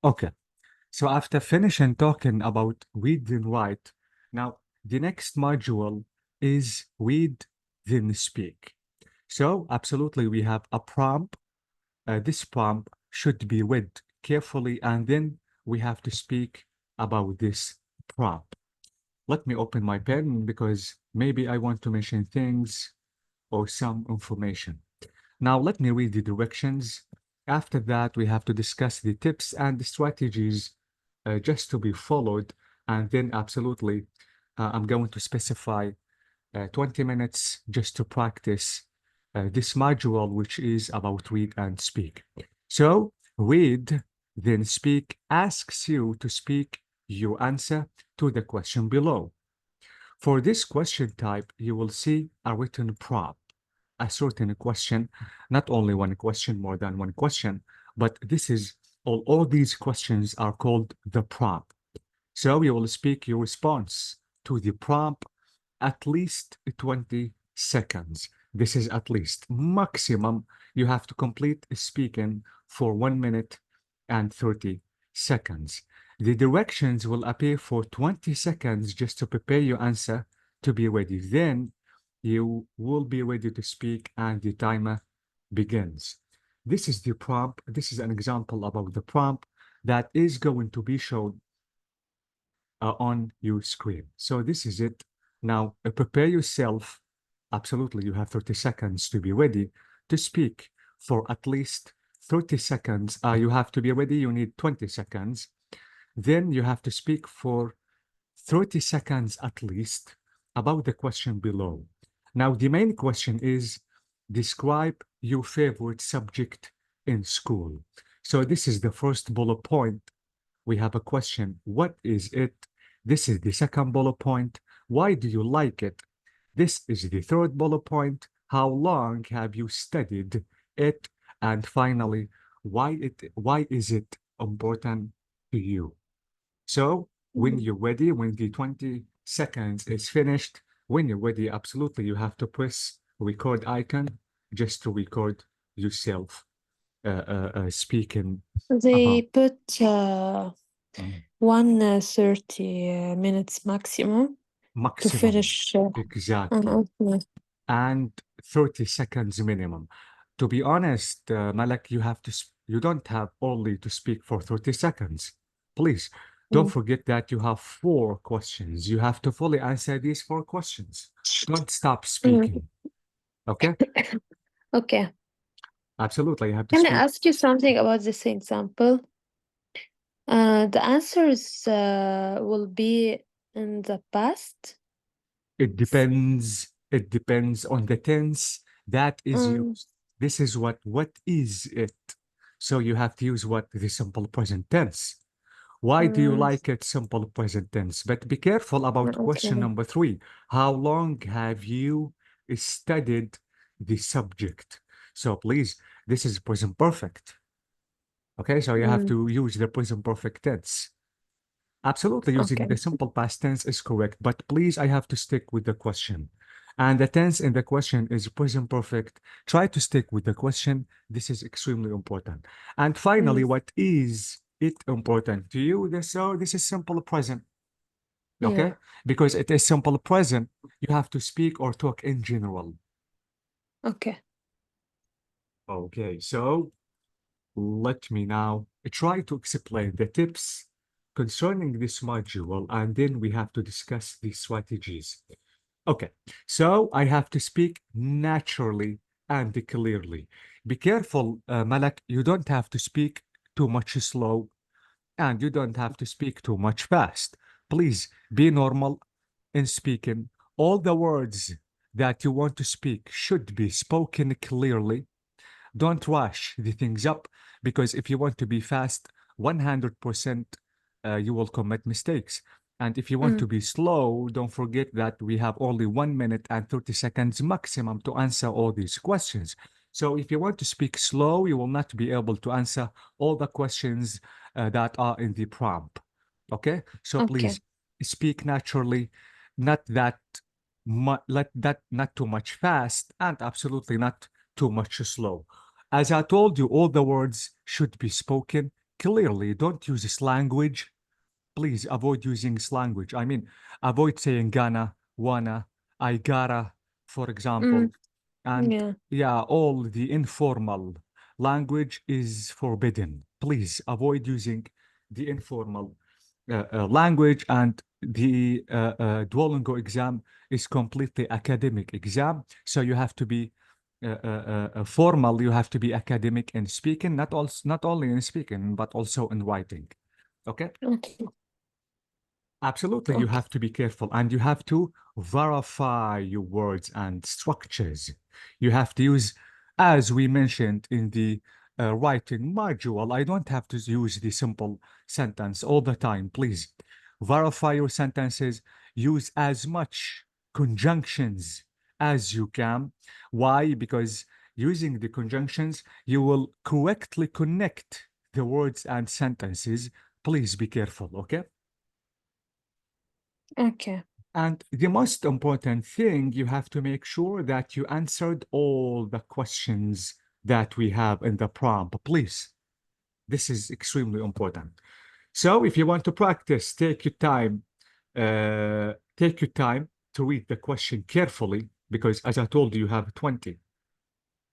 Okay. So after finishing talking about read then write, now the next module is read then speak. So absolutely we have a prompt. This prompt should be read carefully and then we have to speak about this prompt. Let me open my pen because maybe I want to mention things or some information. Now let me read the directions. After that, we have to discuss the tips and the strategies just to be followed. And then absolutely, I'm going to specify 20 minutes just to practice this module, which is about read and speak. So read, then speak asks you to speak your answer to the question below. For this question type, you will see a written prompt, a certain question, not only one question, more than one question, but this is all these questions are called the prompt. So you will speak your response to the prompt at least 20 seconds. This is at least. Maximum, you have to complete speaking for 1 minute and 30 seconds. The directions will appear for 20 seconds just to prepare your answer to be ready. Then you will be ready to speak and the timer begins. This is the prompt. This is an example about the prompt that is going to be shown on your screen. So this is it. Now prepare yourself. Absolutely, you have 30 seconds to be ready to speak for at least 30 seconds. You have to be ready. You need 20 seconds. Then you have to speak for 30 seconds at least about the question below. Now, the main question is describe your favorite subject in school. So this is the first bullet point. We have a question. What is it? This is the second bullet point. Why do you like it? This is the third bullet point. How long have you studied it? And finally, why is it important to you? So when you're ready, when the 20 seconds is finished, when you're ready, absolutely, you have to press record icon just to record yourself speaking They about. put Mm. 130 minutes maximum to Maximum, finish. exactly, Okay. and 30 seconds minimum. To be honest, Malak, you don't have only to speak for 30 seconds. Please, don't forget that you have 4 questions. You have to fully answer these 4 questions. Don't stop speaking, okay? Okay. Absolutely, you have to Can I speak. ask you something about this example? The answers will be in the past. It depends on the tense that is Um, used. This is what is it? So you have to use what the simple present tense. Why do you uh, like it simple present tense? But be careful about question okay. number 3. How long have you studied the subject? So please, this is present perfect. Okay, so you have Mm, to use the present perfect tense. Absolutely, using okay. the simple past tense is correct, but please, I have to stick with the question. And the tense in the question is present perfect. Try to stick with the question. This is extremely important. And finally, Mm, what is it important to you? This is simple present, yeah. okay? Because it is simple present, you have to speak or talk in general. Okay. Okay, so let me now try to explain the tips concerning this module, and then we have to discuss the strategies. Okay, so I have to speak naturally and clearly. Be careful, Malak, you don't have to speak too much slow and you don't have to speak too much fast. Please be normal in speaking. All the words that you want to speak should be spoken clearly. Don't rush the things up because if you want to be fast, 100% you will commit mistakes. And if you want to Mm, be slow, don't forget that we have only 1 minute and 30 seconds maximum to answer all these questions. So if you want to speak slow, you will not be able to answer all the questions that are in the prompt. Okay? So okay. please speak naturally, not that not too much fast, and absolutely not too much slow. As I told you, all the words should be spoken clearly. Don't use slanguage. Please avoid using slanguage. I mean, avoid saying gonna, wanna, I gotta, for example. Mm, And yeah. yeah, all the informal language is forbidden. Please avoid using the informal language. And the Duolingo exam is completely academic exam. So you have to be formal. You have to be academic in speaking, not only in speaking, but also in writing. Okay? Okay. Absolutely, you Okay. have to be careful and you have to verify your words and structures. You have to use, as we mentioned in the writing module, I don't have to use the simple sentence all the time. Please verify your sentences, use as much conjunctions as you can. Why? Because using the conjunctions, you will correctly connect the words and sentences. Please be careful, okay? Okay. And the most important thing, you have to make sure that you answered all the questions that we have in the prompt, please. This is extremely important. So if you want to practice, take your time to read the question carefully, because as I told you, you have 20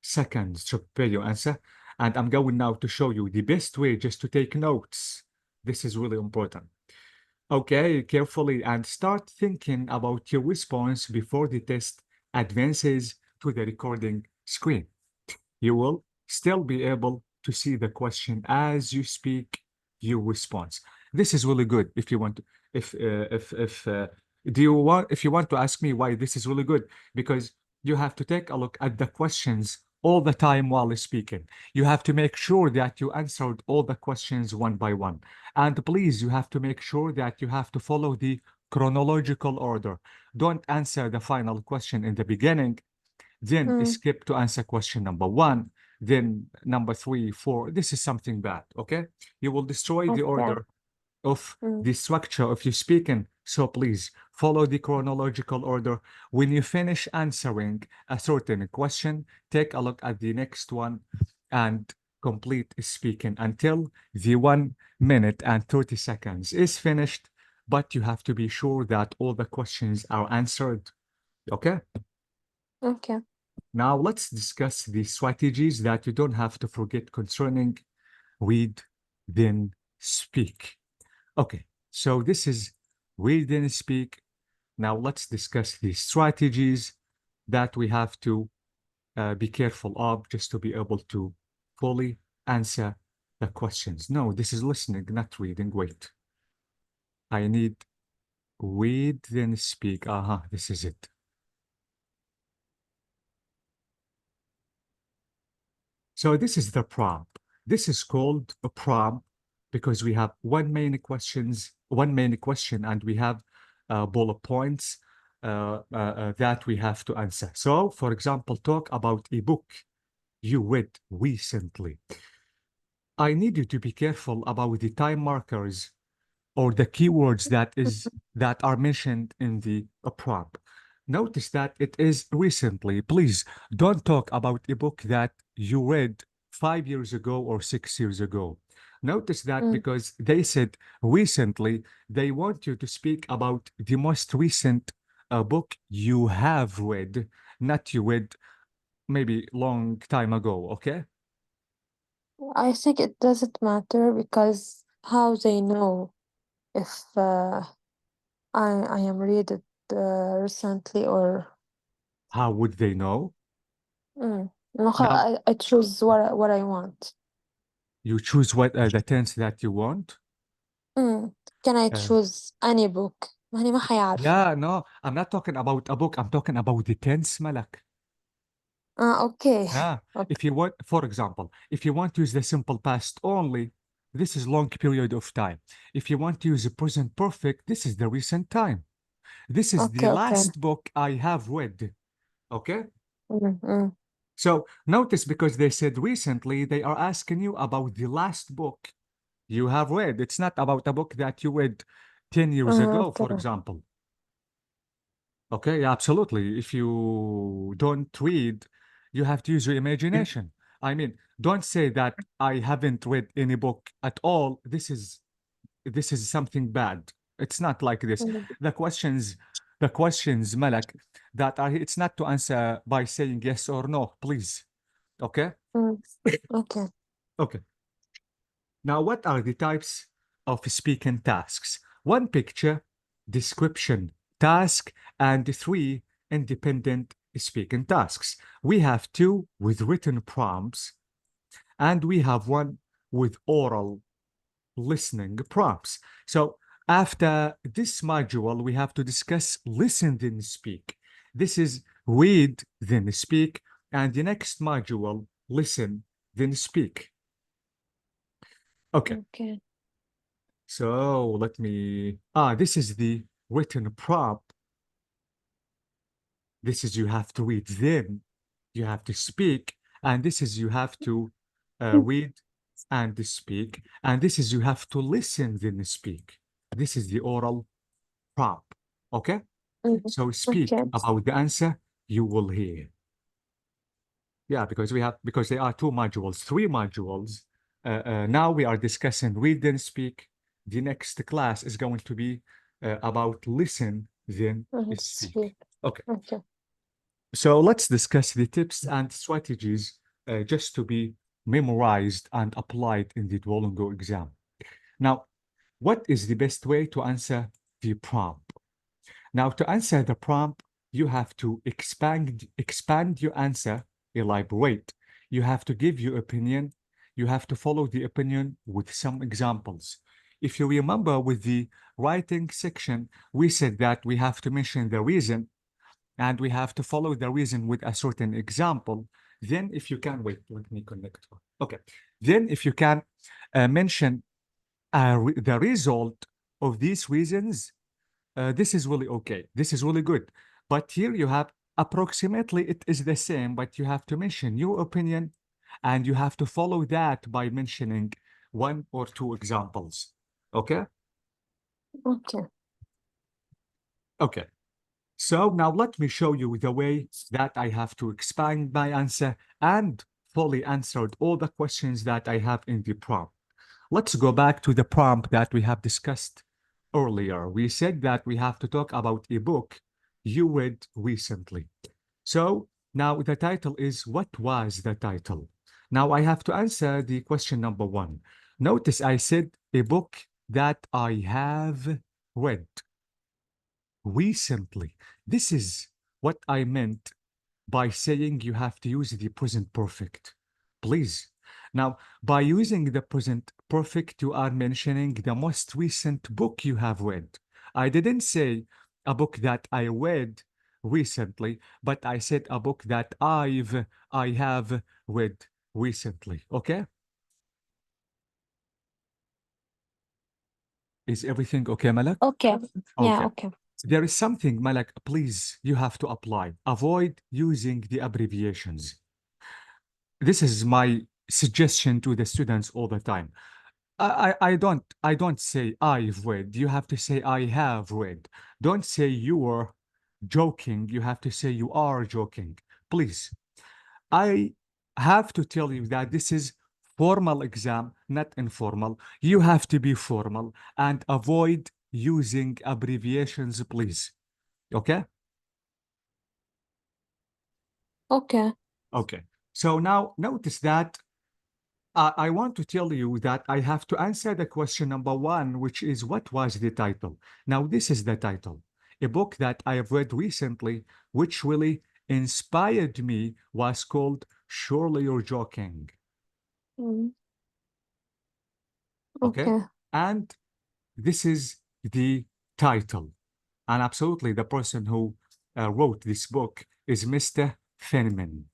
seconds to prepare your answer. And I'm going now to show you the best way just to take notes. This is really important. Okay, carefully and start thinking about your response before the test advances to the recording screen. You will still be able to see the question as you speak your response. This is really good if you want to, if do you want if you want to ask me why this is really good, because you have to take a look at the questions all the time while speaking. You have to make sure that you answered all the questions one by one. And please, you have to make sure that you have to follow the chronological order. Don't answer the final question in the beginning, then Mm, skip to answer question number one, then number three, four. This is something bad, okay? You will destroy the okay. order of Mm, the structure of your speaking. So please follow the chronological order. When you finish answering a certain question, take a look at the next one and complete speaking until the 1 minute and 30 seconds is finished. But you have to be sure that all the questions are answered. Okay? okay. Now let's discuss the strategies that you don't have to forget concerning read, then speak. Okay, so this is read, then speak. Now let's discuss the strategies that we have to be careful of just to be able to fully answer the questions. No, this is listening, not reading. Wait, I need read, then speak. This is it. So this is the prompt. This is called a prompt because we have one main question, and we have bullet points that we have to answer. So, for example, talk about a book you read recently. I need you to be careful about the time markers or the keywords that are mentioned in the prompt. Notice that it is recently. Please don't talk about a book that you read 5 years ago or 6 years ago. Notice that Mm, because they said recently, they want you to speak about the most recent book you have read, not you read maybe long time ago, okay? I think it doesn't matter because how they know if I am read it recently or How would they know? no, Now, I choose what I want. you choose what the tense that you want. Mm. Can I Uh, choose any book؟ ما حيعرفوا. Yeah, no, I'm not talking about a book. I'm talking about the tense, Malak. اوكي. Yeah, اوكي. if you want, for example, if you want to use the simple past only, this is long period of time. If you want to use the present perfect, this is the recent time. This is the اوكي. last book I have read. Okay? أمم. So notice because they said recently, they are asking you about the last book you have read. It's not about a book that you read 10 years ago, for اوكي. example. Okay, absolutely. If you don't read, you have to use your imagination. I mean, don't say that I haven't read any book at all. This is something bad. It's not like this. Mm, The questions, Malak, that are, it's not to answer by saying yes or no, please. Okay? mm. Okay. Okay. Now, what are the types of speaking tasks? One, picture, description, task, and three, independent speaking tasks. We have two with written prompts, and we have one with oral listening prompts. So after this module, we have to discuss listen, then speak. This is read, then speak. And the next module, listen, then speak. Okay. Okay. So let me, this is the written prompt. This is you have to read, then you have to speak. And this is you have to read and speak. And this is you have to listen, then speak. This is the oral prompt. Okay? Mm, So speak okay. about the answer you will hear. Yeah, because there are two modules, three modules. Now we are discussing read then speak. The next class is going to be about listen then speak. Speak. Okay. Okay. So let's discuss the tips and strategies just to be memorized and applied in the Duolingo exam. Now, what is the best way to answer the prompt? Now, to answer the prompt, you have to expand your answer, elaborate. You have to give your opinion. You have to follow the opinion with some examples. If you remember with the writing section, we said that we have to mention the reason and we have to follow the reason with a certain example. Then if you can, wait, let me connect. Okay. Then if you can mention the result of these reasons, this is really okay. This is really good. But here you have approximately it is the same, but you have to mention your opinion and you have to follow that by mentioning one or two examples. Okay? Okay. Okay. So now let me show you the way that I have to expand my answer and fully answered all the questions that I have in the prompt. Let's go back to the prompt that we have discussed earlier. We said that we have to talk about a book you read recently. So now the title is, what was the title? Now I have to answer the question number one. Notice I said a book that I have read recently. This is what I meant by saying you have to use the present perfect. Please. Now, by using the present perfect, you are mentioning the most recent book you have read. I didn't say a book that I read recently, but I said a book that I have read recently. Okay? Is everything okay, Malak? Okay. Yeah, Okay. okay. There is something, Malak, please, you have to apply. Avoid using the abbreviations. This is my suggestion to the students all the time. I don't say I've read. You have to say I have read. Don't say you are joking. You have to say you are joking. Please. I have to tell you that this is formal exam, not informal. You have to be formal and avoid using abbreviations, please. Okay? Okay. Okay. So now notice that I want to tell you that I have to answer the question number one, which is what was the title? Now, this is the title. A book that I have read recently, which really inspired me, was called Surely You're Joking. Mm, Okay? okay. And this is the title. And absolutely, the person who wrote this book is Mr. Feynman,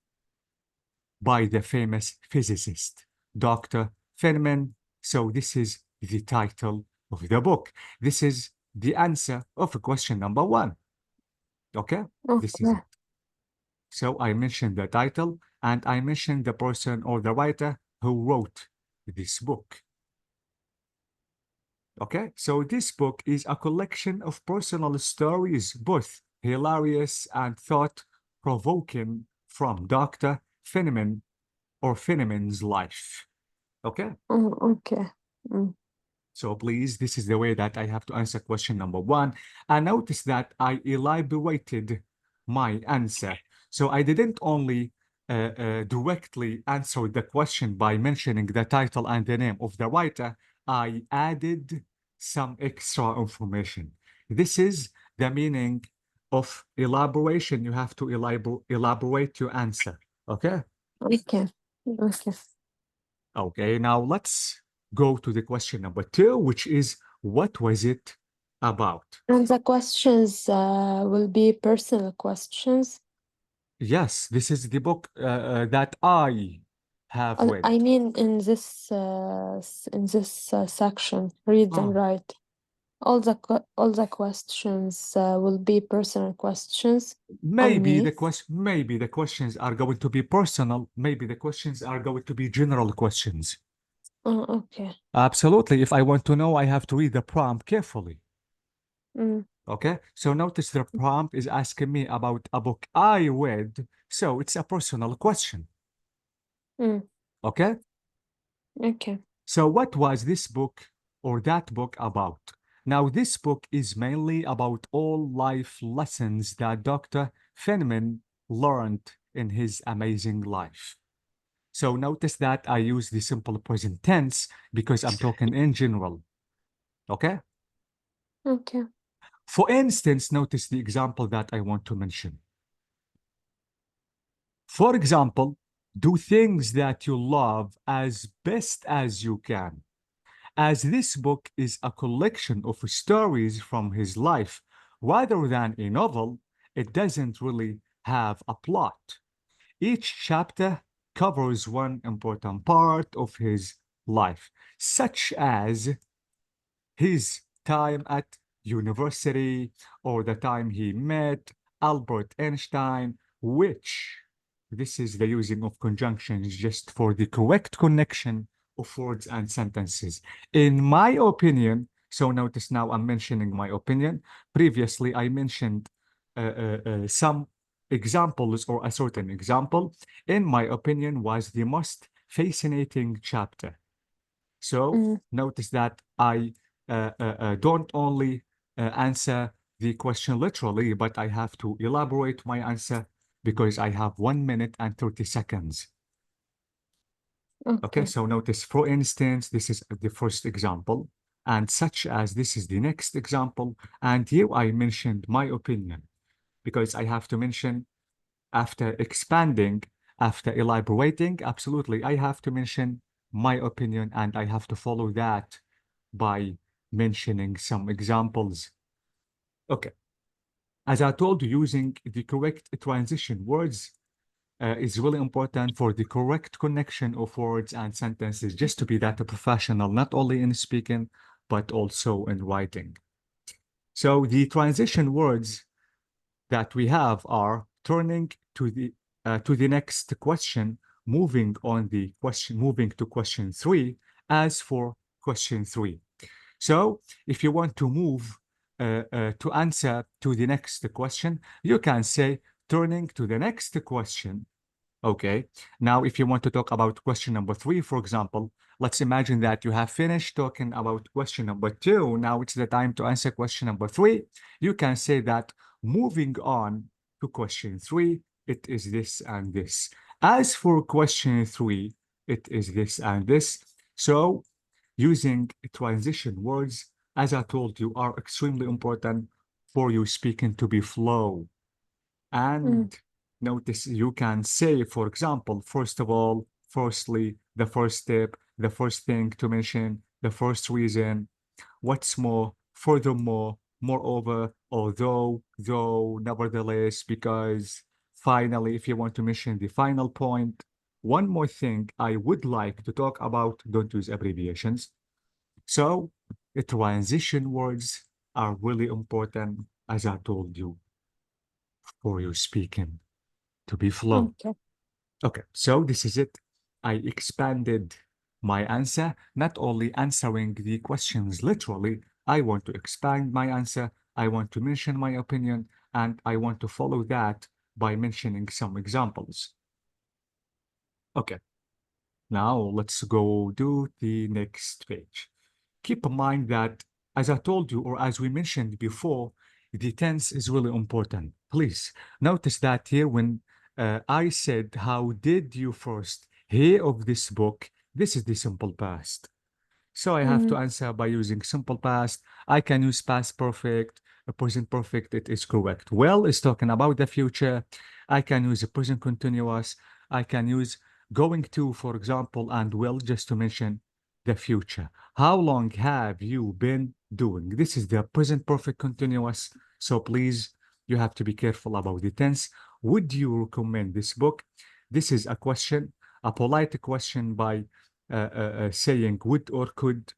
by the famous physicist, Dr. Feynman. So this is the title of the book. This is the answer of question number one. Okay? This is Okay. it. So I mentioned the title and I mentioned the person or the writer who wrote this book. Okay? So this book is a collection of personal stories, both hilarious and thought-provoking, from Dr. Feynman, or phenomen's life. Okay? Okay. So please, this is the way that I have to answer question number one. And notice that I elaborated my answer. So I didn't only directly answer the question by mentioning the title and the name of the writer, I added some extra information. This is the meaning of elaboration. You have to elaborate your answer. Okay? Okay. Okay. Okay, now let's go to the question number two, which is what was it about? And the questions will be personal questions. Yes, this is the book that I have read. I mean, in this section, read and Oh, write. All the questions will be personal questions on me. maybe the questions are going to be personal, maybe the questions are going to be general questions. Okay. Absolutely. If I want to know, I have to read the prompt carefully. Mm, Okay, so notice the prompt is asking me about a book I read, so it's a personal question. mm, Okay. okay. So what was this book or that book about? Now, this book is mainly about all life lessons that Dr. Feynman learned in his amazing life. So notice that I use the simple present tense because I'm talking in general. Okay? Okay. For instance, notice the example that I want to mention. For example, do things that you love as best as you can. As this book is a collection of stories from his life rather than a novel, it doesn't really have a plot. Each chapter covers one important part of his life, such as his time at university or the time he met Albert Einstein, which this is the using of conjunctions just for the correct connection of words and sentences. In my opinion, so notice now I'm mentioning my opinion. Previously, I mentioned some examples or a certain example. In my opinion, was the most fascinating chapter. So Mm, notice that I don't only answer the question literally, but I have to elaborate my answer because I have 1 minute and 30 seconds. Okay, okay. so notice, for instance, this is the first example, and such as this is the next example, and here I mentioned my opinion because I have to mention after expanding, after elaborating, absolutely, I have to mention my opinion and I have to follow that by mentioning some examples. Okay. As I told you, using the correct transition words is really important for the correct connection of words and sentences, just to be that a professional, not only in speaking, but also in writing. So the transition words that we have are turning to the next question, moving to question three, as for question three. So if you want to move to answer to the next question, you can say turning to the next question. Okay. Now, if you want to talk about question number three, for example, let's imagine that you have finished talking about question number two. Now it's the time to answer question number three. You can say that moving on to question three, it is this and this. As for question three, it is this and this. So using transition words, as I told you, are extremely important for you speaking to be flow. Mm, And notice you can say, for example, first of all, firstly, the first step, the first thing to mention, the first reason, what's more, furthermore, moreover, although, though, nevertheless, because, finally, if you want to mention the final point. One more thing I would like to talk about, don't use abbreviations. So, the transition words are really important, as I told you, for your speaking to be flow. okay. Okay, so this is it. I expanded my answer, not only answering the questions literally, I want to expand my answer, I want to mention my opinion, and I want to follow that by mentioning some examples. Okay, Now let's go to the next page. Keep in mind that, as I told you, or as we mentioned before, the tense is really important. Please notice that here when I said, how did you first hear of this book? This is the simple past. So I have to Mm, answer by using simple past. I can use past perfect, a present perfect, it is correct. Well is talking about the future. I can use a present continuous. I can use going to, for example, and will just to mention the future. How long have you been doing? This is the present perfect continuous. So please, you have to be careful about the tense. Would you recommend this book? This is a question, a polite question by saying would or could.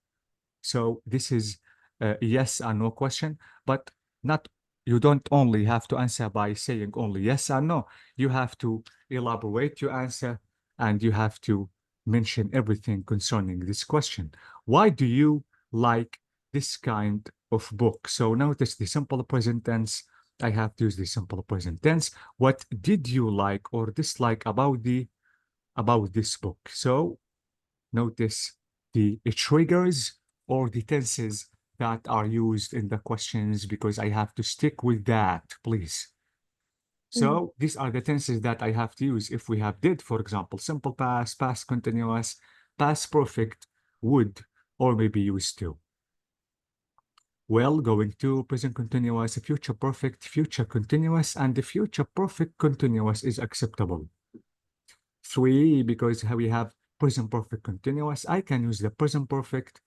So this is a yes and no question, but not, you don't only have to answer by saying only yes and no. You have to elaborate your answer and you have to mention everything concerning this question. Why do you like this kind of book? So notice the simple present tense. I have to use the simple present tense. What did you like or dislike about this book? So notice the triggers or the tenses that are used in the questions because I have to stick with that, please. mm. So these are the tenses that I have to use if we have did, for example, simple past, past continuous, past perfect, would, or maybe used to. Well, going to present continuous, future perfect, future continuous, and the future perfect continuous is acceptable. 3, because we have present perfect continuous, I can use the present perfect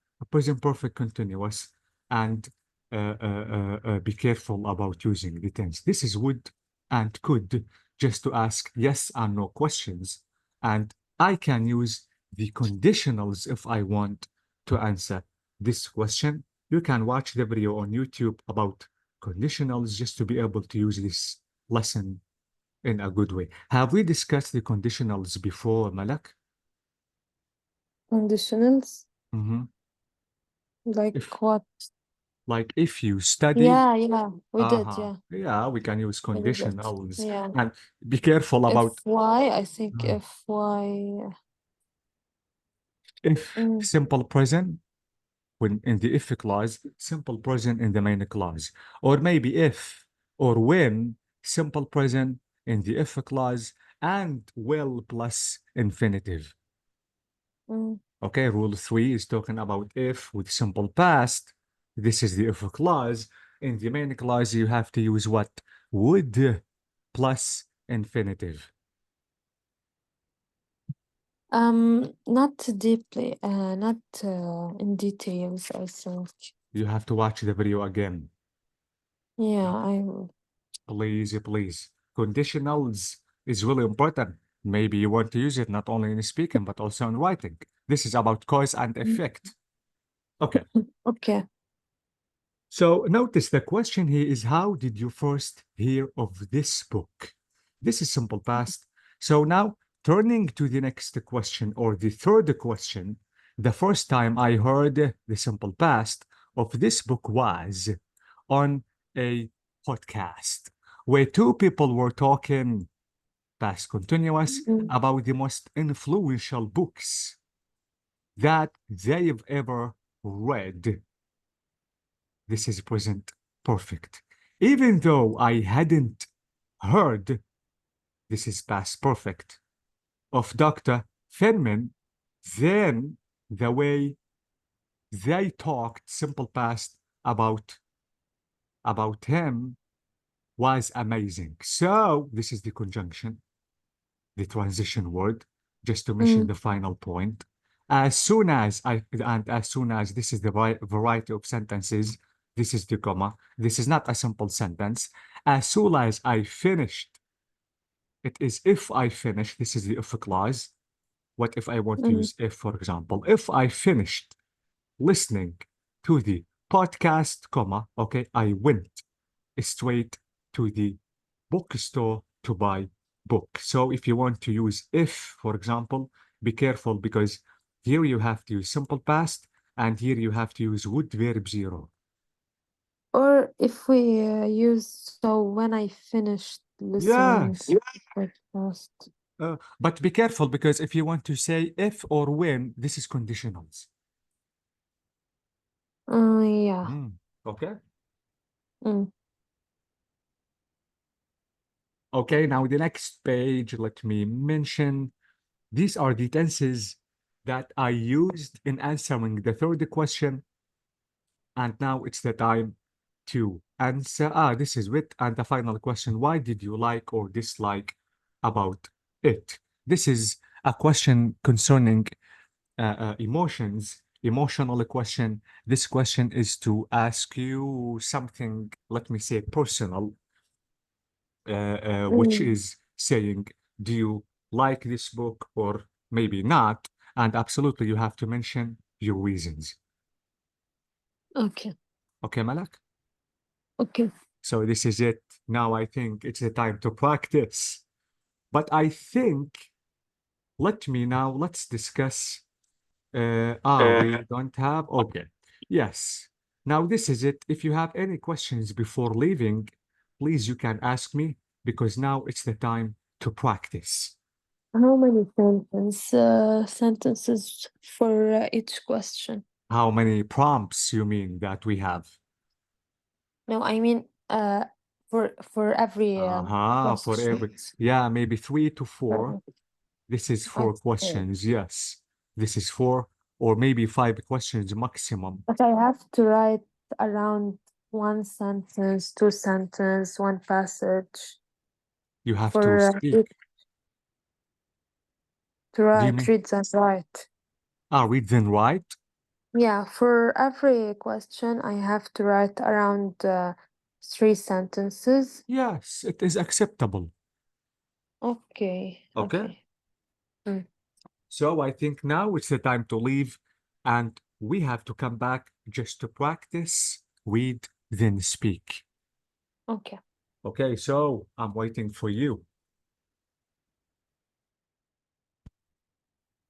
continuous, and be careful about using the tense. This is would and could, just to ask yes and no questions. And I can use the conditionals if I want to answer this question. You can watch the video on YouTube about conditionals just to be able to use this lesson in a good way. Have we discussed the conditionals before, Malak? Conditionals? Mhm. Like If, what? like, if you study, Yeah, we did, uh-huh, yeah. yeah, we can use We did it. conditionals. Yeah. And be careful If about why, I think uh, if why. if Mm, simple present when in the if clause, simple present in the main clause, or maybe if or when simple present in the if clause and will plus infinitive. mm. Okay, rule 3 is talking about if with simple past. This is the if clause. In the main clause, you have to use what? Would plus infinitive. Not deeply, not in details, I think. You have to watch the video again. Yeah, I will. Please, please. Conditionals is really important. Maybe you want to use it not only in speaking, but also in writing. This is about cause and effect. Okay. Okay. So notice the question here is how did you first hear of this book? This is simple past. So now turning to the next question or the third question, the first time I heard the simple past of this book was on a podcast where two people were talking past continuous Mm, about the most influential books that they've ever read. This is present perfect. Even though I hadn't heard, this is past perfect, of Dr. Feynman, then the way they talked simple past about him was amazing. So this is the conjunction, the transition word, just to mention mm. the final point. As soon as this is the variety of sentences, this is the comma. This is not a simple sentence. As soon as I finished, it is if I finish, this is the if clause. What if I want to Mm. use if, for example? If I finished listening to the podcast, comma, okay, I went straight to the bookstore to buy book. So if you want to use if, for example, be careful because here you have to use simple past and here you have to use would verb 0. Or if we use so when I finished listening Yes, to the podcast. But be careful, because if you want to say if or when, this is conditionals. Yeah. Okay. Mm. Okay, now the next page, let me mention, these are the tenses that I used in answering the third question. And now it's the time to answer. This is it. And the final question, why did you like or dislike about it? This is a question concerning emotions, emotional question. This question is to ask you something, let me say, personal, which Mm. is saying, do you like this book or maybe not? And absolutely, you have to mention your reasons. Okay. Okay, Malak? Okay. So this is it. Now I think it's the time to practice. But I think, let's discuss. We don't have, okay. Yes. Now this is it. If you have any questions before leaving, please you can ask me, because now it's the time to practice. How many sentences for each question? How many prompts you mean that we have? No, I mean for every For every, question. yeah, maybe 3 to 4. Uh, This is 4 okay. questions, yes. This is 4, or maybe 5 questions maximum. But I have to write around one sentence, two sentence, one passage You have to for speak. to Do you write, mean, read and write. read then write? Yeah, for every question, I have to write around 3 sentences. Yes, it is acceptable. Okay, Okay? okay. Mm. So I think now it's the time to leave, and we have to come back just to practice, read, then speak. Okay. Okay, so I'm waiting for you.